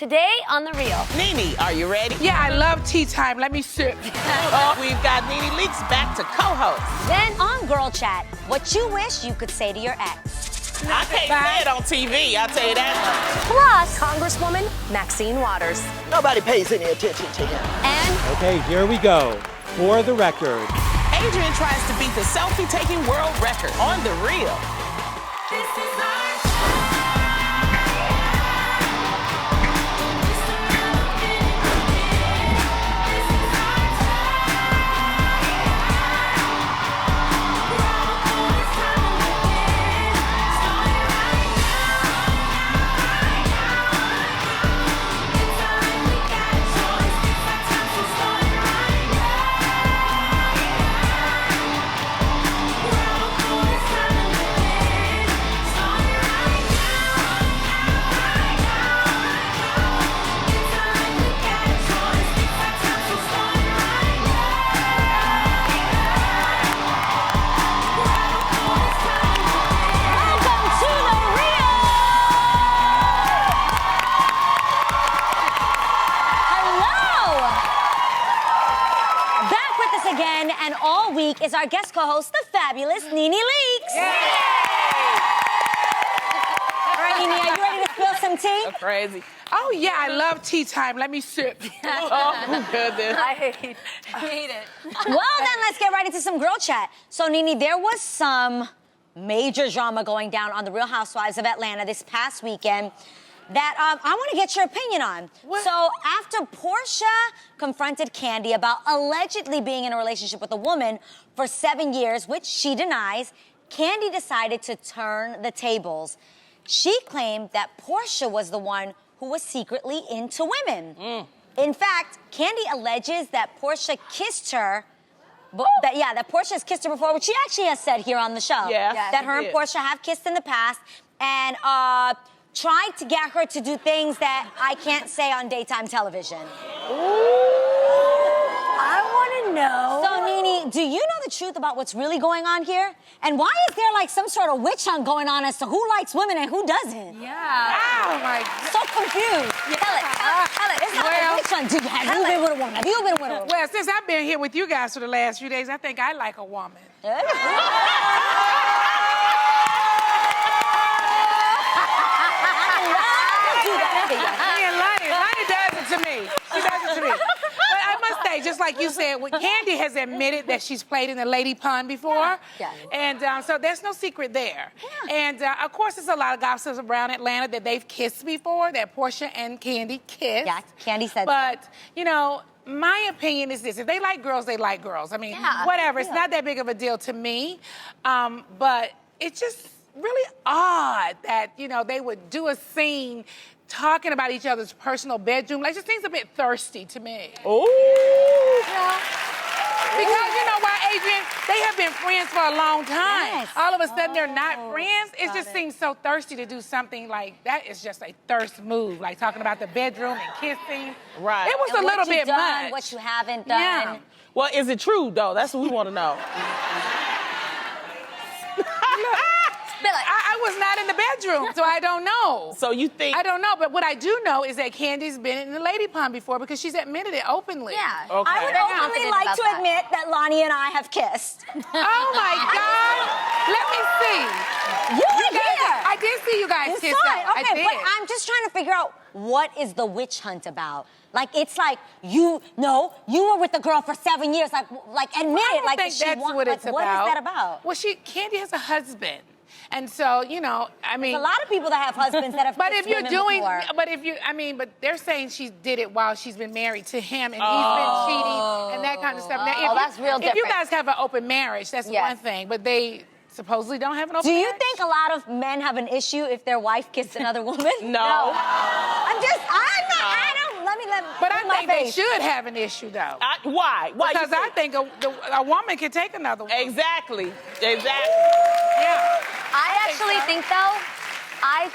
Today on The Real. NeNe, are you ready? Yeah, I love tea time. Let me sip. We've got NeNe Leakes back to co-host. Then on Girl Chat, what you wish you could say to your ex. I can't say it on TV, I'll tell you that. Plus, Congresswoman Maxine Waters. Nobody pays any attention to him. And Okay, here we go. For the record. Adrienne tries to beat the selfie-taking world record on The Real. This is our again, and all week is our guest co-host, the fabulous NeNe Leakes. Yay! All right, NeNe, are you ready to spill some tea? That's crazy. Oh, yeah, I love tea time. Let me sip. Oh, goodness. I hate it. Well, then, let's get right into some girl chat. So, NeNe, there was some major drama going down on The Real Housewives of Atlanta this past weekend that I want to get your opinion on. What? So after Portia confronted Kandi about allegedly being in a relationship with a woman for 7 years, which she denies, Kandi decided to turn the tables. She claimed that Portia was the one who was secretly into women. In fact, Kandi alleges that Portia kissed her, that Portia has kissed her before, which she actually has said here on the show. Yeah, that her and Portia have kissed in the past, and tried to get her to do things that I can't say on daytime television. I want to know. So, NeNe, do you know the truth about what's really going on here? And why is there like some sort of witch hunt going on as to who likes women and who doesn't? Yeah. Oh, my God. So confused. Tell it. It's not a witch hunt. Have you been with a woman? Have you been with a woman? Well, since I've been here with you guys for the last few days, I think I like a woman. Lonnie does it to me. She does it to me. But I must say, just like you said, Kandi has admitted that she's played in the lady pun before. Yeah. And so there's no secret there. Yeah. And of course, there's a lot of gossips around Atlanta that they've kissed before, that Portia and Kandi kissed. Yeah, Kandi said But, you know, my opinion is this. If they like girls, they like girls. I mean, whatever. It's not that big of a deal to me. But it's just really odd that, you know, they would do a scene talking about each other's personal bedroom. Like, just seems a bit thirsty to me. Ooh. Because, you know why, Adrienne? They have been friends for a long time. Yes. All of a sudden, they're not friends. It just seems so thirsty to do something like that. Is just a thirst move, like talking about the bedroom and kissing. Right. It was And a little bit done, much. what you haven't done. Yeah. Well, is it true, though? That's what we want to know. I was not in the bedroom, so I don't know. So you think... I don't know, but what I do know is that Kandi's been in the lady pond before because she's admitted it openly. Yeah. Okay. I would Very openly like to admit that Lonnie and I have kissed. Oh, my God. Let me see. You were here. I did see you guys kiss. saw it. I Okay, did. but I'm just trying to figure out what is the witch hunt about? Like, it's like, you were with the girl for 7 years. Like admit I it. don't Like, think that's what it's about. What is that about? Well, Kandi has a husband. And so, you know, I mean... There's a lot of people that have husbands that have But kissed if you're women doing... before. But they're saying she did it while she's been married to him and he's been cheating and that kind of stuff. Now, that's real If you different. guys have an open marriage, that's one thing. But they supposedly don't have an open Do you marriage? think a lot of men have an issue if their wife kissed another woman? No. But I think they should have an issue, though. Why? Why? Because I think a woman can take another one. Exactly. Yeah. I actually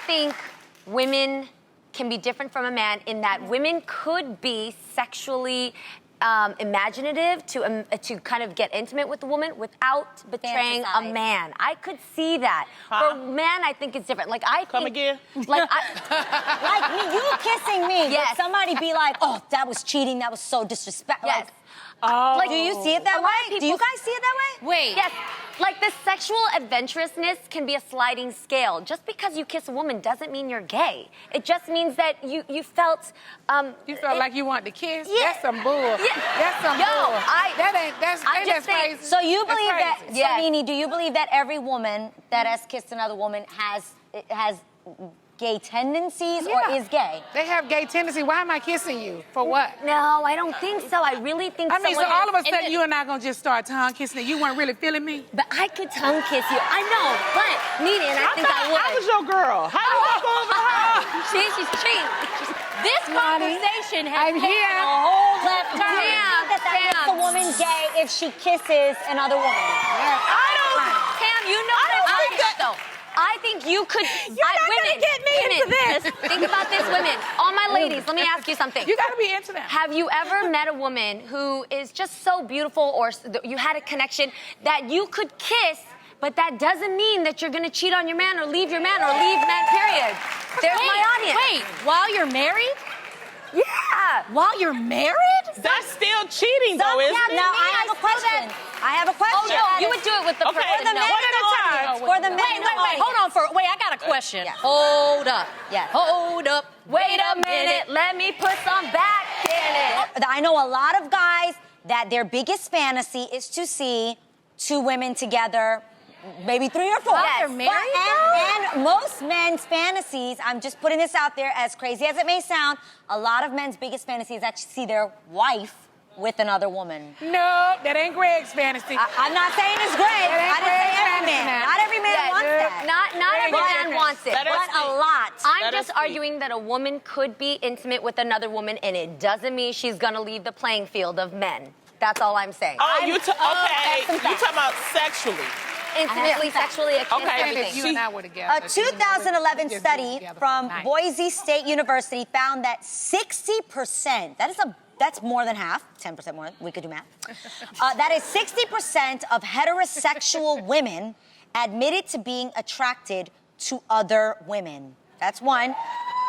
think women can be different from a man in that women could be sexually imaginative to kind of get intimate with a woman without betraying a man. I could see that. For men, I think it's different. Like Come again? Like Like me, you kissing me. Yes. Would somebody be like, oh, that was cheating. That was so disrespectful. Yes. Like, do you see it that A lot of way? Do people- you guys see it that way? Wait. Yes. Like the sexual adventurousness can be a sliding scale. Just because you kiss a woman doesn't mean you're gay. It just means that you felt. You felt like you wanted to kiss? Yeah. That's some bull. Yeah. That's some bull. I'm just saying- crazy. So you That's believe that, crazy. Yes. so NeNe, do you believe that every woman that has kissed another woman has gay tendencies or Yeah. is gay? They have gay tendency. Why am I kissing you? For what? No, I don't think so. I really think. I mean, so someone all of a is- sudden you and I gonna just start tongue kissing and you weren't really feeling me? But I could tongue kiss you. I know, but NeNe, and I think I would. I was your girl. How do I go over her? She's cheating. This conversation has I'm taken here. a whole left turn. Damn, That makes the woman gay if she kisses another woman. Cam, you know I think that though. I think you could. You're not gonna get me into this. Think about this, women. All my ladies, let me ask you something. You gotta be into them. Have you ever met a woman who is just so beautiful, or you had a connection that you could kiss, but that doesn't mean that you're gonna cheat on your man or leave your man or leave men, period? There's my audience. Wait, while you're married? Yeah. While you're married? That's still cheating, though, isn't it? Now, I have a question. I have a question. Oh no, you would do it with the Okay, person. for the No. men One at a time. For the men Wait, in the audience. hold on wait, I got a question. Yeah. Hold up. Yeah. Hold up. Wait a minute, let me put some back in it. I know a lot of guys that their biggest fantasy is to see two women together, maybe 3 or 4. While they're married, and most men's fantasies, I'm just putting this out there, as crazy as it may sound, a lot of men's biggest fantasy is actually see their wife with another woman. No, that ain't Greg's fantasy. I'm not saying it's great. That ain't I didn't say Greg's every man. fantasy. Not every man wants that. Not every Very man good. wants it, Let us but speak. a lot. I'm Let us just speak. arguing that a woman could be intimate with another woman, and it doesn't mean she's gonna leave the playing field of men. That's all I'm saying. Oh, you okay? that's some You facts. talking about sexually? Intimately, sexually, Okay. And everything. if you and I were together. A 2011 just be study together from for a night. Boise State University found that 60%, that's more than half, 10% more, we could do math. That is 60% of heterosexual women admitted to being attracted to other women. That's one.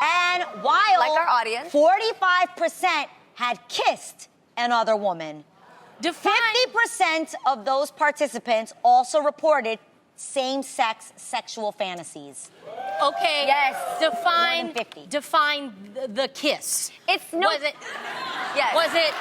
And while Like our audience. 45% had kissed another woman, Define. 50% of those participants also reported same-sex sexual fantasies. Okay. Yes. Define. More than 50. Define the kiss. It's no. Was it? Yes. Was it?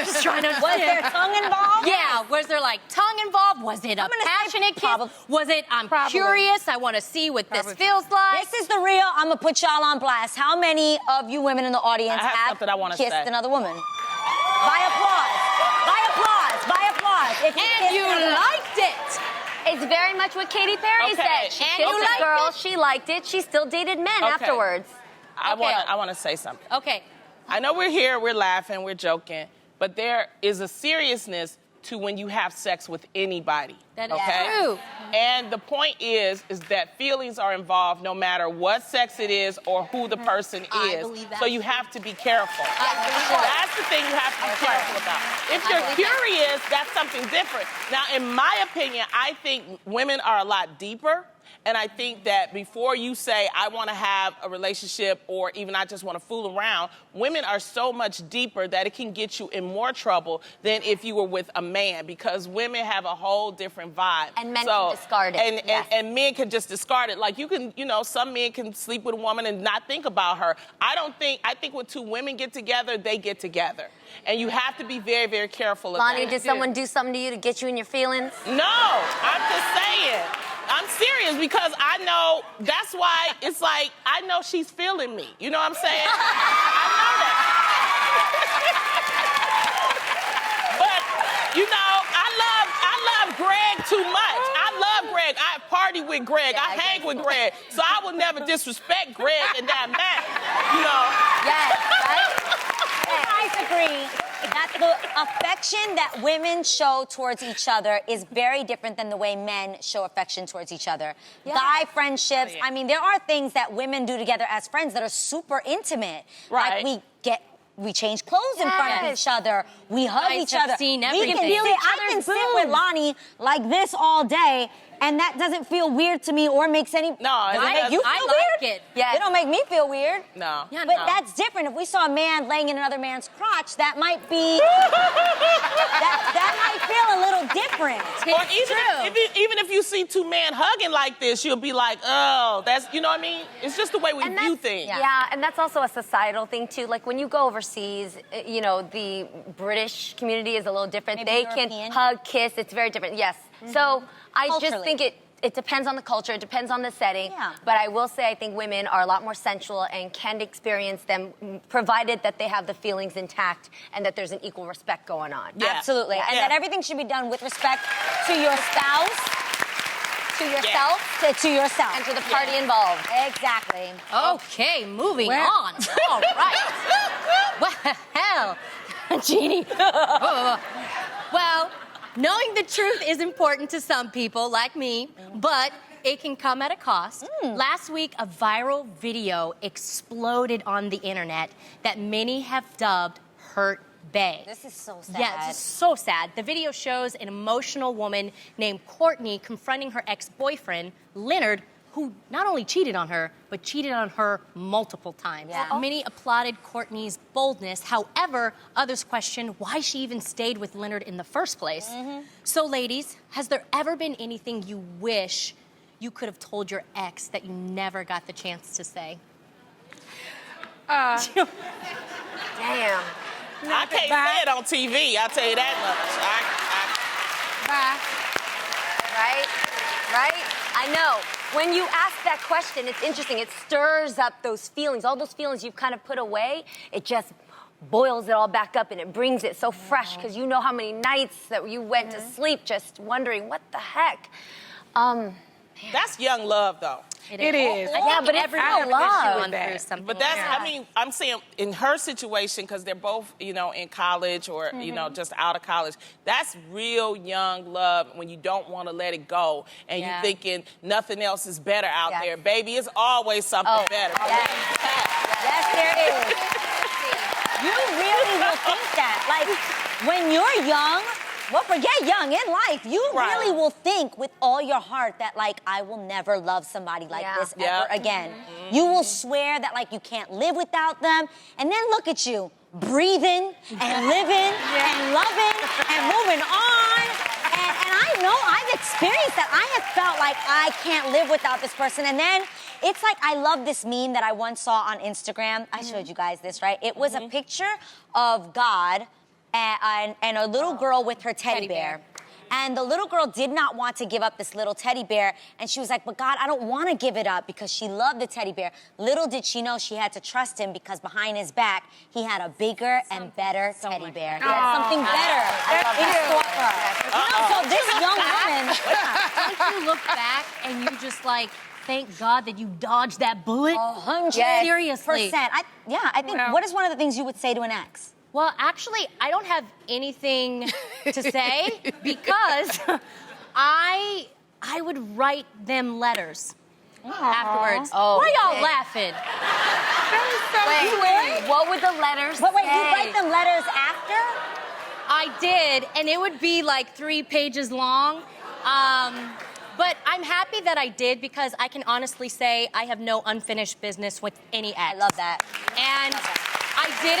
Just trying to. Was there tongue involved? Yeah. Was there like tongue involved? Was it a I'm gonna say passionate kiss? probably. Was it? I'm Probably. curious. I want to see what Probably. this feels like. This is the real. I'm gonna put y'all on blast. How many of you women in the audience I have something I wanna kissed say. another woman? By applause. By applause. By applause. If and kissed you another- liked it. It's very much what Katy Perry Okay. said. She And kissed you a liked girl, it? she liked it, she still dated men Okay. afterwards. I want to say something. Okay. I know we're here, we're laughing, we're joking, but there is a seriousness to when you have sex with anybody. That is okay? true. And the point is that feelings are involved no matter what sex it is or who the person I is. believe that's So you have to be careful. believe That's the thing you have to be careful about. If you're curious, that's something different. Now, in my opinion, I think women are a lot deeper. And I think that before you say, I want to have a relationship or even I just want to fool around, women are so much deeper that it can get you in more trouble than if you were with a man because women have a whole different vibe. And men can discard it, yes. And men can just discard it. Like you can, some men can sleep with a woman and not think about her. I think when two women get together, they get together. And you have to be very, very careful of Lonnie, that. did someone do something to you to get you in your feelings? No, I'm just saying. I'm serious because I know that's why it's like I know she's feeling me. You know what I'm saying? I know that. But I love Greg too much. I love Greg. I party with Greg. I hang with Greg. So I would never disrespect Greg in that manner. Yes, right? I agree that the affection that women show towards each other is very different than the way men show affection towards each other. Yeah. Guy friendships, Yeah. I mean, there are things that women do together as friends that are super intimate. Right. Like we get we change clothes in front of each other. We hug guys each have other. seen We everything. can I can sit with Lonnie like this all day, and that doesn't feel weird to me or makes any. No, does it I make you I feel like weird? it. Yes. It don't make me feel weird. No. Yeah, But no. that's different. If we saw a man laying in another man's crotch, that might be. that might feel a little different. Or even if you see two men hugging like this, you'll be like, oh, that's, you know what I mean? It's just the way we And view that's- things. Yeah, and that's also a societal thing too. Like when you go overseas, you know, the British community is a little different. Maybe they European? can hug, kiss. It's very different. Yes. So I just Culturally. think it depends on the culture. It depends on the setting. Yeah. But I will say I think women are a lot more sensual and can experience them, provided that they have the feelings intact and that there's an equal respect going on. Yeah. Absolutely. And Yeah. that everything should be done with respect to your spouse, To yourself to yourself. and to the party involved. Exactly. Okay, moving Well- on. All right. Well, Jeannie. Well, knowing the truth is important to some people, like me, but it can come at a cost. Last week, a viral video exploded on the internet that many have dubbed Hurt Bae. This is so sad. Yeah, it's so sad. The video shows an emotional woman named Courtney confronting her ex-boyfriend, Leonard, who not only cheated on her, but cheated on her multiple times. Yeah. Many applauded Courtney's boldness. However, others questioned why she even stayed with Leonard in the first place. So, ladies, has there ever been anything you wish you could have told your ex that you never got the chance to say? Damn. I can't say it on TV, I'll tell you that much. Bye. Right? Right? I know. When you ask that question, it's interesting. It stirs up those feelings. All those feelings you've kind of put away, it just boils it all back up and it brings it so fresh because you know how many nights that you went to sleep just wondering, what the heck? That's young love, though. It is. Yeah, but it's everyone still love. has with gone through that. something But like that's, that. I mean, I'm saying in her situation, because they're both, you know, in college or, you know, just out of college, that's real young love when you don't want to let it go and Yeah. you're thinking nothing else is better out Yes. there. Baby, it's always something better. Yes. Yes, there is. You really will think that. Like, when you're young, well, forget young, in life, you Right. really will think with all your heart that, like, I will never love somebody like Yeah. this Yeah. ever again. You will swear that, like, you can't live without them. And then look at you, breathing and living and loving and moving on. And I know I've experienced that. I have felt like I can't live without this person. And then it's like, I love this meme that I once saw on Instagram. I showed you guys this, right? It was a picture of God and a little girl with her teddy bear. And the little girl did not want to give up this little teddy bear. And she was like, but God, I don't want to give it up, because she loved the teddy bear. Little did she know she had to trust him, because behind his back, he had a bigger and better teddy bear. He had something better in store for her. You know, so this young woman, Don't you look back and you just like, thank God that you dodged that bullet? 100%. Seriously. I think, what is one of the things you would say to an ex? Well, actually, I don't have anything to say because I would write them letters afterwards. Oh, Why y'all okay. laughing? Wait, what would the letters But wait, say? you write them letters after? I did, and it would be like 3 pages long. But I'm happy that I did because I can honestly say I have no unfinished business with any ex. I love that. And I did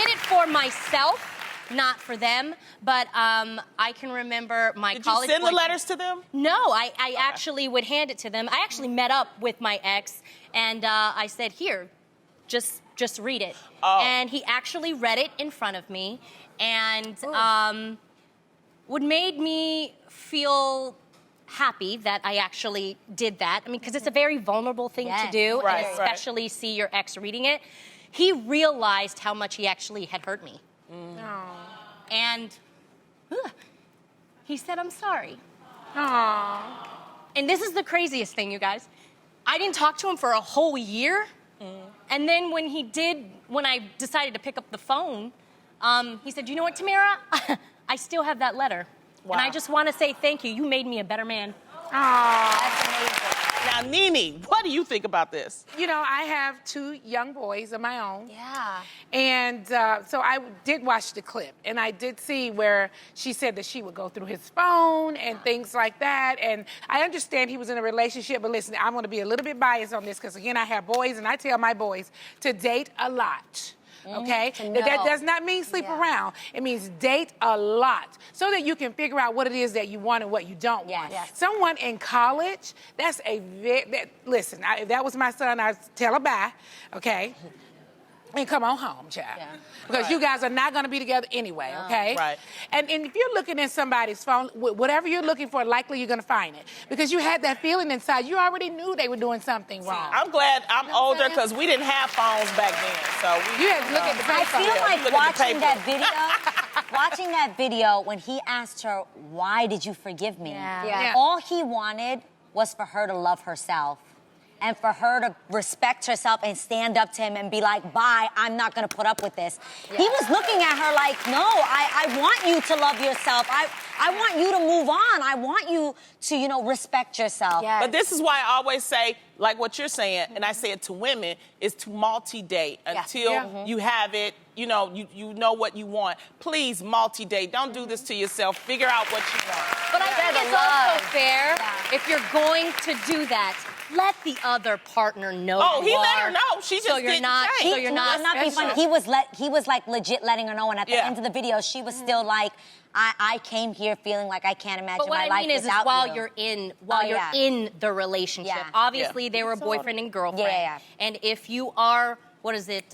it for myself, not for them. But I can remember my Did you college send the boyfriend- letters to them? No, I actually would hand it to them. I actually met up with my ex, and I said, here, just read it. Oh. And he actually read it in front of me, and what made me feel happy that I actually did that. I mean, because it's a very vulnerable thing to Yes. do, Right, and especially see your ex reading it. He realized how much he actually had hurt me. And he said, I'm sorry. And this is the craziest thing, you guys. I didn't talk to him for a whole year. And then when I decided to pick up the phone, he said, you know what, Tamara? I still have that letter. Wow. And I just want to say thank you. You made me a better man. That's amazing. Now, NeNe, what do you think about this? You know, I have 2 young boys of my own. Yeah. And so I did watch the clip, and I did see where she said that she would go through his phone and things like that. And I understand he was in a relationship, but listen, I'm going to be a little bit biased on this because, again, I have boys, and I tell my boys to date a lot. Okay? That does not mean sleep around. It means date a lot so that you can figure out what it is that you want and what you don't want. Yes. Someone in college, that's a listen, if that was my son, I'd tell her bye, okay? And come on home, child. Yeah. Because you guys are not going to be together anyway, okay? Right. And if you're looking in somebody's phone, whatever you're looking for, likely you're going to find it. Because you had that feeling inside. You already knew they were doing something wrong. I'm glad I'm older because we didn't have phones back then. So you had to look at the I paper. feel like watching that video when he asked her, why did you forgive me? Yeah. All he wanted was for her to love herself and for her to respect herself and stand up to him and be like, bye, I'm not gonna put up with this. He was looking at her like, no, I want you to love yourself. I want you to move on. I want you to, you know, respect yourself. Yes. But this is why I always say, like what you're saying, and I say it to women, is to multi-date until you have it, you know what you want. Please multi-date. Don't do this to yourself. Figure out what you want. But I think it's also fair if you're going to do that. Let the other partner know. Oh, he let her know. She just didn't change. So you're not. Not be funny. He was like legit letting her know, and at the end of the video, she was still like, I came here feeling like I can't imagine my life without you. But what I mean is while you're in the relationship. Yeah. Obviously, they were boyfriend and girlfriend. Yeah. And if you are, what is it?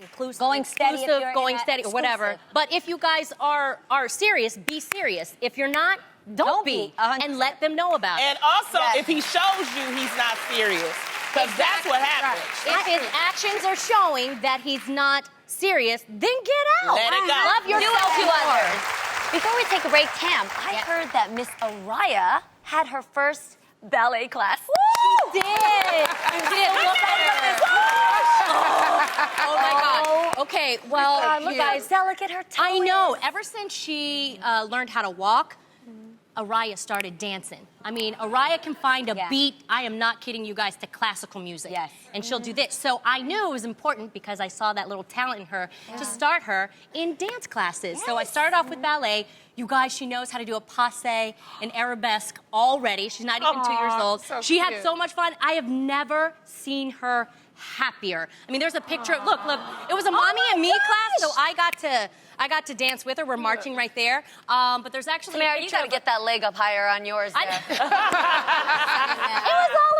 Inclusive, Going steady, if you're going in a steady, or whatever. exclusive. But if you guys are serious, be serious. If you're not, don't be, 100%. and let them know about it. And also, if he shows you he's not serious, because that's what happens. If his actions are showing that he's not serious, then get out. Let it go. Love yourself Do it to more. others. Before we take a break, Tam, I heard that Miss Araya had her first ballet class. She did. You did. Look at her. Oh my God. Okay, well, Look, guys, delicate her toe I know. is. Ever since she learned how to walk, Araya started dancing. I mean, Araya can find a beat, I am not kidding you guys, to classical music. Yes. And she'll do this. So I knew it was important because I saw that little talent in her to start her in dance classes. So I started off with ballet. You guys, she knows how to do a passe, an arabesque already. She's not even 2 years old. So she had cute. so much fun. I have never seen her happier. I mean, there's a picture. Look, it was a mommy and me class, so I got to dance with her. We're marching right there. But there's actually Tamara, a you picture gotta of- get that leg up higher on yours there. It was all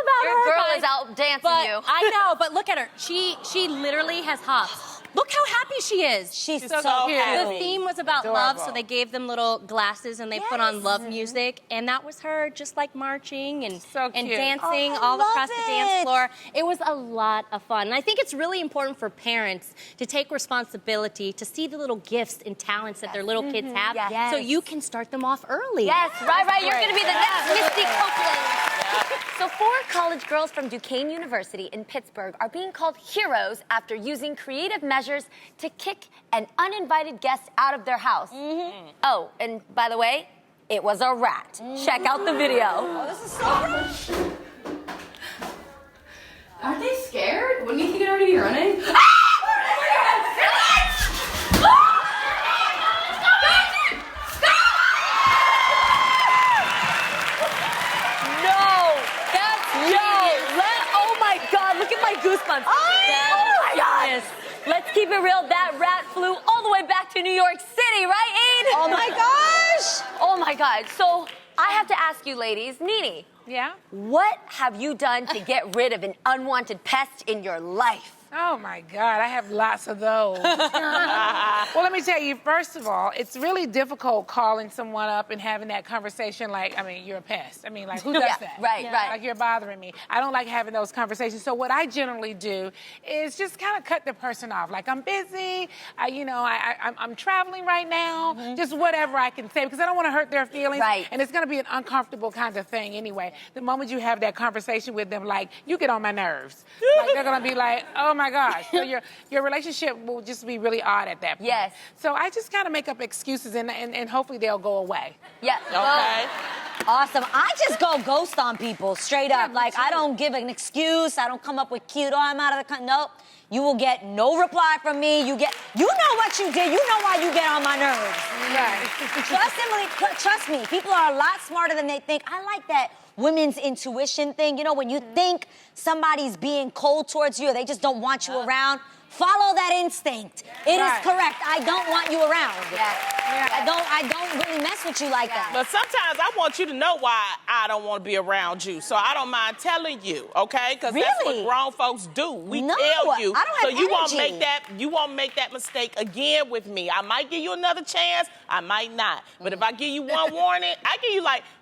about Your her. girl guys. is out dancing But you. I know, but look at her. She literally has hops. Look how happy she is. She's so so cute. The happy. theme was about love, so Adorable. they gave them little glasses and they put on love music, and that was her just like marching and So and cute. dancing Oh, I all love across the dance it. floor. It was a lot of fun. And I think it's really important for parents to take responsibility to see the little gifts and talents that their little kids have, Yes. so you can start them off early. Yes, right. You're gonna be the next Misty Copeland. So 4 college girls from Duquesne University in Pittsburgh are being called heroes after using creative measures to kick an uninvited guest out of their house. Oh, and by the way, it was a rat. Check out the video. Aren't they scared? Wouldn't you think it'd already be running? Oh my God, look at my goosebumps. Oh my God. Let's keep it real. That rat flew all the way back to New York City, right, Aid? Oh my gosh! Oh my God. So I have to ask you, ladies, NeNe, Yeah? what have you done to get rid of an unwanted pest in your life? Oh my God, I have lots of those. Well, let me tell you, first of all, it's really difficult calling someone up and having that conversation like, I mean, you're a pest. I mean, like, who does that? Right. Like, you're bothering me. I don't like having those conversations. So what I generally do is just kind of cut the person off. Like, I'm busy, I'm traveling right now, just whatever I can say, because I don't want to hurt their feelings. Right. And it's going to be an uncomfortable kind of thing anyway. The moment you have that conversation with them, like, you get on my nerves. Like, they're going to be like, oh my gosh. So your relationship will just be really odd at that point. Yes. So I just kind of make up excuses and hopefully they'll go away. Yeah. Okay. Awesome. I just go ghost on people straight up. Like, I don't give an excuse. I don't come up with cute, oh, I'm out of the country. Nope. You will get no reply from me. You know what you did. You know why you get on my nerves. Right. Trust me. People are a lot smarter than they think. I like that women's intuition thing. You know, when you think somebody's being cold towards you or they just don't want you around, follow that instinct. It is correct. I don't want you around. I don't really mess with you like that. But sometimes I want you to know why I don't want to be around you. So I don't mind telling you, okay? Because that's what grown folks do. We tell you. I don't have so you energy. won't make that mistake again with me. I might give you another chance. I might not. But if I give you one warning, I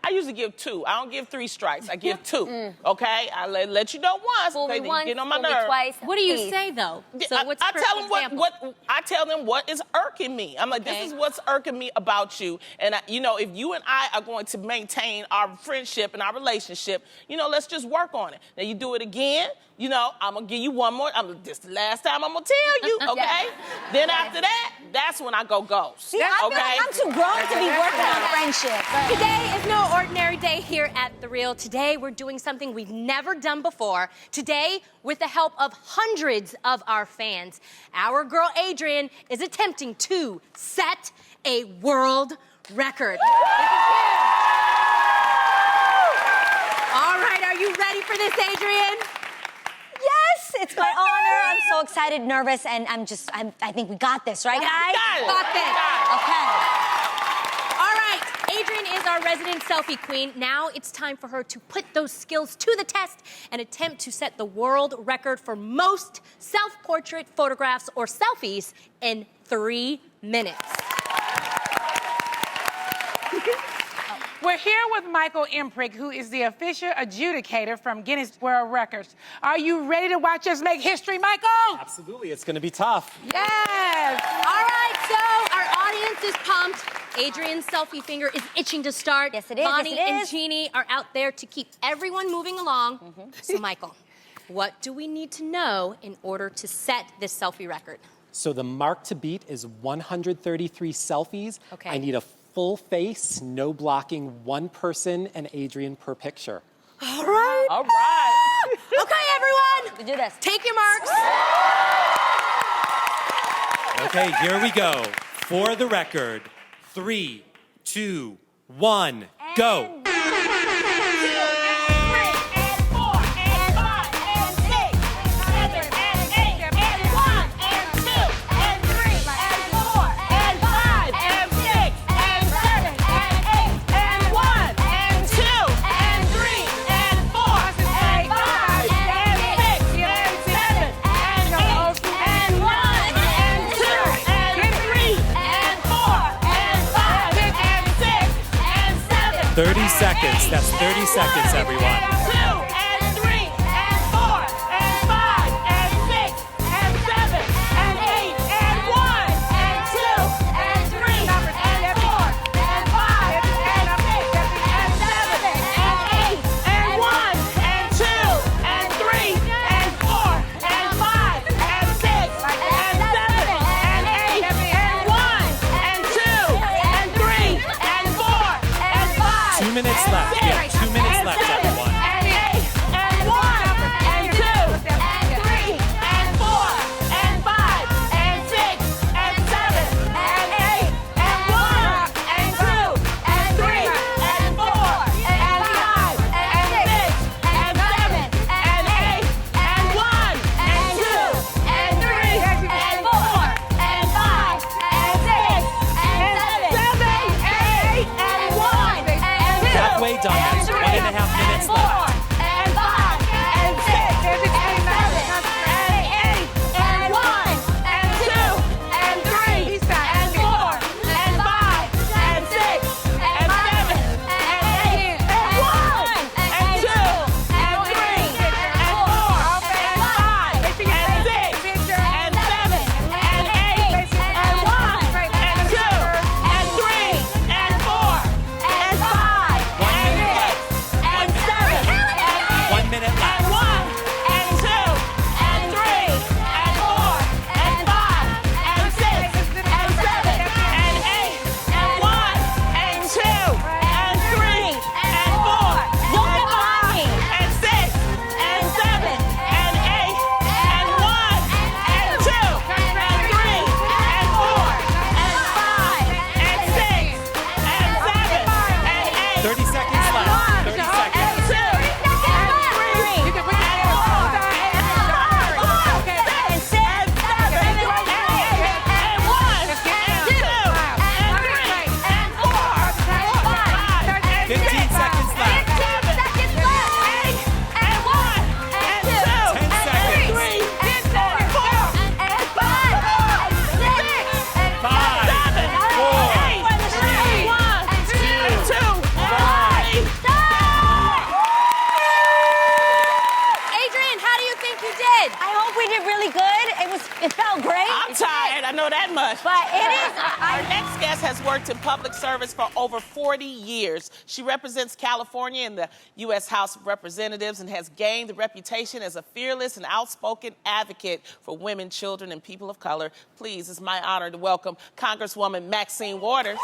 usually give 2. I don't give 3 strikes. I give 2. Okay? I let you know once. Fool me Okay, once, get on my fool me nerves. twice. What do you please. say, though? So what's I tell them example? I tell them what is irking me. I'm like, this is what's irking me about you. And if you and I are going to maintain our friendship and our relationship, let's just work on it. Now you do it again, I'm gonna give you one more. This the last time I'm gonna tell you, okay? Then after that, that's when I go ghost. See, I feel like I'm too grown to be working on friendship. Today is no ordinary day here at The Real. Today, we're doing something we've never done before. Today, with the help of hundreds of our fans, our girl Adrienne is attempting to set a world record. All right, are you ready for this, Adrienne? Yes, it's my honor. I'm so excited, nervous, and I think we got this, right, guys? Got this. Okay. All right, Adrienne is our resident selfie queen. Now it's time for her to put those skills to the test and attempt to set the world record for most self-portrait photographs or selfies in 3 minutes. We're here with Michael Imprick, who is the official adjudicator from Guinness World Records. Are you ready to watch us make history, Michael? Absolutely, it's gonna be tough. Yes! All right, so our audience is pumped. Adrienne's selfie finger is itching to start. Yes, it is. Bonnie yes, it and is. Jeannie are out there to keep everyone moving along. So, Michael, what do we need to know in order to set this selfie record? So the mark to beat is 133 selfies. Okay. I need a full face, no blocking, 1 person and Adrienne per picture. All right. All right. Okay, everyone. We do this. Take your marks. Okay, here we go. For the record, 3, 2, 1, go. Seconds. That's 30 seconds, everyone. 2 and 3 and 4 and 5 and 6 and 7 and 8 and 1 and 2 and 3 and 4 and 5 and 6 and 7 and 8 and 1 and 2 and 3 and 4 and 5 and 6 and 7 and 8 and 1 and 2 and 3 and 4 and 5. 2 minutes left. Yeah, 2 minutes left, everyone. And 8 and 1 and 2 and 3 and 4 and 5 and 6 and 7 and 8 and 1 and 2 and 3 and 4 and 5 and 6 and 7 and 8 and 1 and 2 and 3 and 4 and 5 and 6 and 7 and 8 and 1 and 2. Halfway done. It felt great. I'm tired, I know that much. But it is. Our next guest has worked in public service for over 40 years. She represents California in the U.S. House of Representatives and has gained a reputation as a fearless and outspoken advocate for women, children, and people of color. Please, it's my honor to welcome Congresswoman Maxine Waters.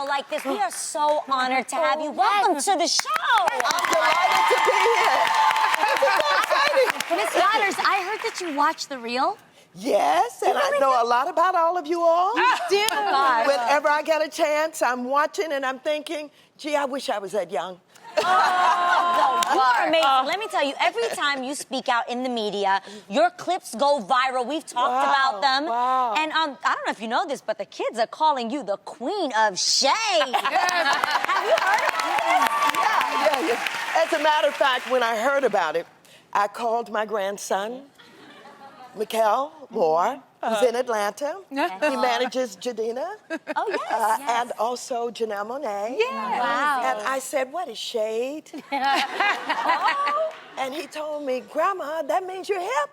Like this. We are so honored to have you. Welcome to the show. I'm delighted to be here. This is so exciting. Miss Waters, I heard that you watched The Real. Yes, and I know a lot about all of you all. Do. Whenever I get a chance, I'm watching and I'm thinking, gee, I wish I was that young. You are amazing. Let me tell you, every time you speak out in the media, your clips go viral. We've talked about them. Wow. And I don't know if you know this, but the kids are calling you the Queen of Shade. Have you heard of this? Yeah. As a matter of fact, when I heard about it, I called my grandson, Mikkel Moore, who's in Atlanta. He manages Jadina. Oh, yes. And also Janelle Monáe. Yeah. Wow. And I said, what is shade? And he told me, Grandma, that means you're hip.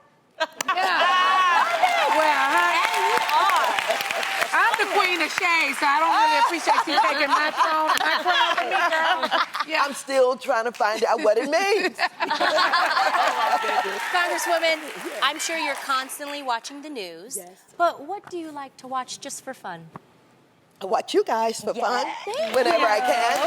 I'm the queen of shade, so I don't really appreciate you taking my throne, my crown from me, girl. Yeah. I'm still trying to find out what it means. Congresswoman, I'm sure you're constantly watching the news. Yes. But what do you like to watch just for fun? I watch you guys for fun whenever I can.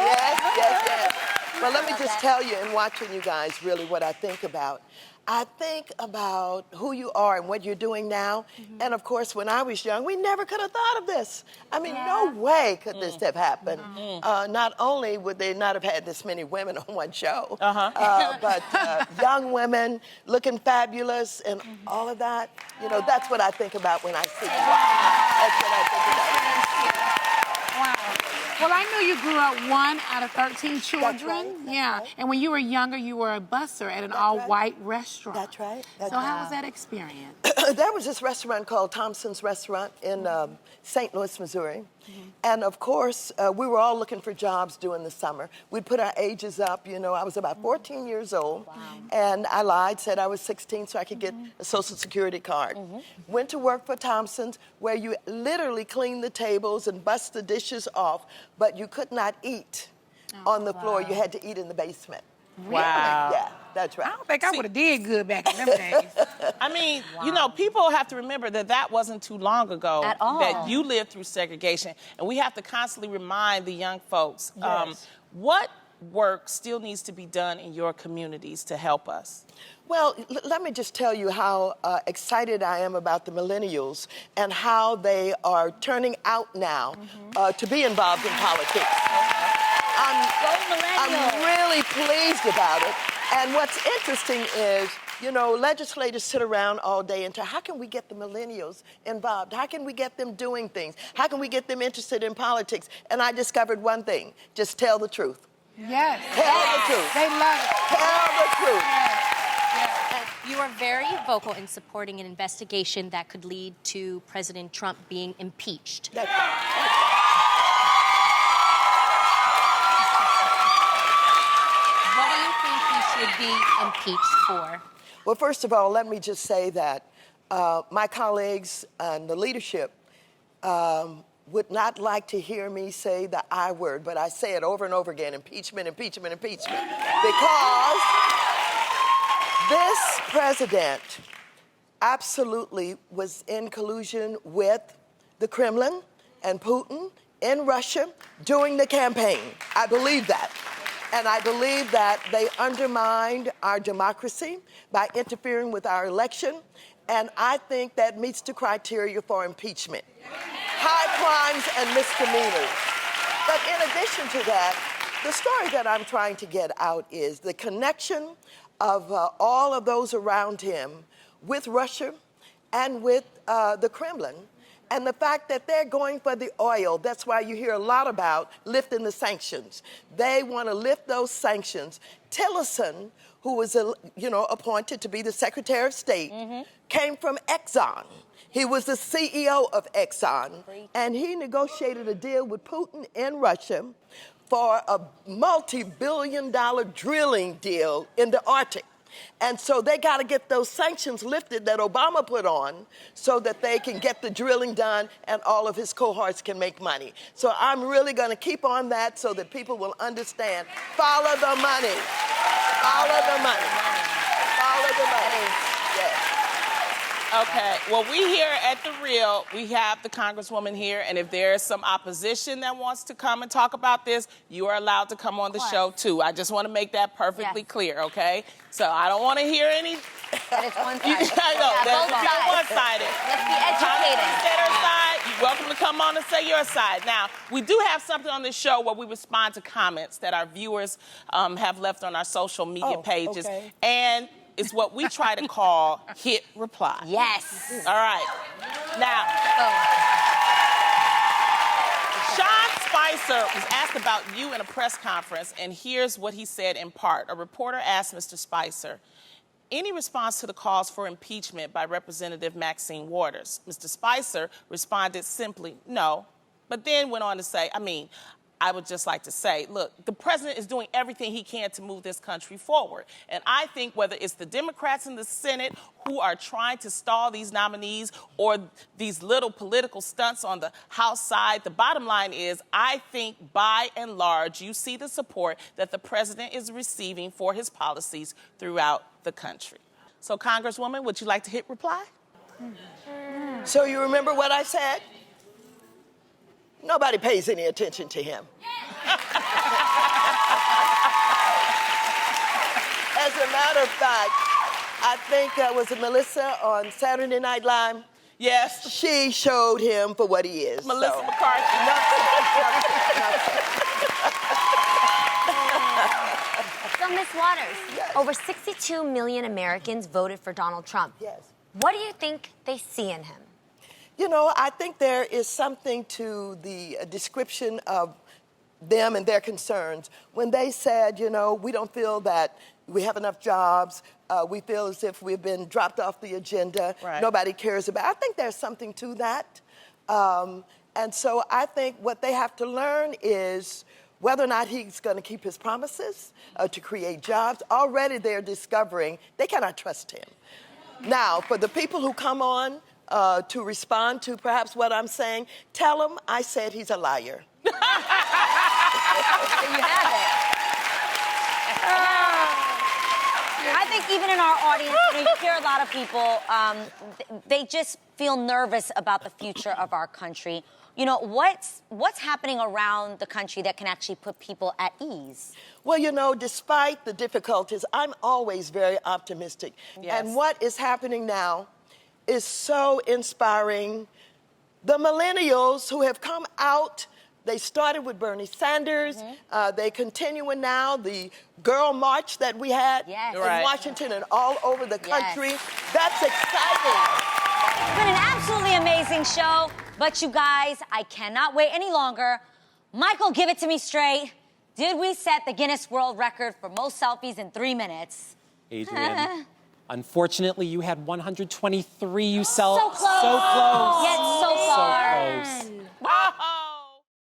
Yes. Well, let me just tell you, in watching you guys, really what I think about. I think about who you are and what you're doing now. And of course, when I was young, we never could have thought of this. I mean, no way could this have happened. Not only would they not have had this many women on one show, but young women looking fabulous and all of that. You know, that's what I think about when I see you. That's what I think about. Wow. Well, I knew you grew up 1 out of 13 children. That's right. And when you were younger, you were a busser at an all-white restaurant. That's right. So how was that experience? There was this restaurant called Thompson's Restaurant in St. Louis, Missouri. And of course, we were all looking for jobs during the summer. We'd put our ages up. You know, I was about 14 years old. And I lied, said I was 16 so I could get a Social Security card. Went to work for Thompson's, where you literally clean the tables and bust the dishes off, but you could not eat on the floor. You had to eat in the basement. Wow. Yeah, that's right. I don't think I would have did good back in them days. I mean, you know, people have to remember that that wasn't too long ago At all. that you lived through segregation. And we have to constantly remind the young folks what work still needs to be done in your communities to help us. Well, let me just tell you how excited I am about the millennials and how they are turning out now to be involved in politics. I'm really pleased about it. And what's interesting is, you know, legislators sit around all day and how can we get the millennials involved? How can we get them doing things? How can we get them interested in politics? And I discovered one thing, just tell the truth. Yes. Tell the truth. They love it. Tell the truth. You are very vocal in supporting an investigation that could lead to President Trump being impeached. That's What do you think he should be impeached for? Well, first of all, let me just say that my colleagues and the leadership would not like to hear me say the I word, but I say it over and over again, impeachment, impeachment, impeachment. Because this president absolutely was in collusion with the Kremlin and Putin in Russia during the campaign. I believe that. And I believe that they undermined our democracy by interfering with our election. And I think that meets the criteria for impeachment. High crimes and misdemeanors. But in addition to that, the story that I'm trying to get out is the connection of all of those around him with Russia and with the Kremlin, and the fact that they're going for the oil. That's why you hear a lot about lifting the sanctions. They want to lift those sanctions. Tillerson, who was appointed to be the Secretary of State, came from Exxon. He was the CEO of Exxon, and he negotiated a deal with Putin in Russia for a multi-billion-dollar drilling deal in the Arctic. And so they got to get those sanctions lifted that Obama put on so that they can get the drilling done and all of his cohorts can make money. So I'm really going to keep on that so that people will understand. Follow the money. Follow the money. Follow the money. Yes. Okay, well, we here at The Real, we have the Congresswoman here, and if there is some opposition that wants to come and talk about this, you are allowed to come on the show, too. I just want to make that perfectly clear, okay? So I don't want to hear any... That it's one-sided. I know, that's one-sided. Let's be educated. Say their side, you're welcome to come on and say your side. Now, we do have something on this show where we respond to comments that our viewers have left on our social media pages. Okay. And it's what we try to call hit reply. Yes. All right. Now, Sean Spicer was asked about you in a press conference, and here's what he said in part. A reporter asked Mr. Spicer, any response to the calls for impeachment by Representative Maxine Waters? Mr. Spicer responded simply, no, but then went on to say, I would just like to say, look, the president is doing everything he can to move this country forward. And I think whether it's the Democrats in the Senate who are trying to stall these nominees or these little political stunts on the House side, the bottom line is I think by and large you see the support that the president is receiving for his policies throughout the country. So, Congresswoman, would you like to hit reply? So you remember what I said? Nobody pays any attention to him. As a matter of fact, I think that was Melissa on Saturday Night Live. Yes. She showed him for what he is. Melissa McCarthy. So, Ms. Waters, Yes. over 62 million Americans voted for Donald Trump. Yes. What do you think they see in him? You know, I think there is something to the description of them and their concerns when they said, we don't feel that we have enough jobs. We feel as if we've been dropped off the agenda. Right. Nobody cares about it. I think there's something to that. And so I think what they have to learn is whether or not he's going to keep his promises to create jobs. Already they're discovering they cannot trust him. Now, for the people who come on to respond to perhaps what I'm saying, tell him I said he's a liar. There you have it. I think even in our audience, you hear a lot of people, they just feel nervous about the future of our country. What's happening around the country that can actually put people at ease? Well, despite the difficulties, I'm always very optimistic. Yes. And what is happening now is so inspiring. The millennials who have come out, they started with Bernie Sanders. They continuing now the girl march that we had Yes. in Right. Washington and all over the country. Yes. That's exciting. It's been an absolutely amazing show, but you guys, I cannot wait any longer. Michael, give it to me straight. Did we set the Guinness World Record for most selfies in 3 minutes? Adrienne, unfortunately, you had 123 you self. So close. So close. Yet so far. So close.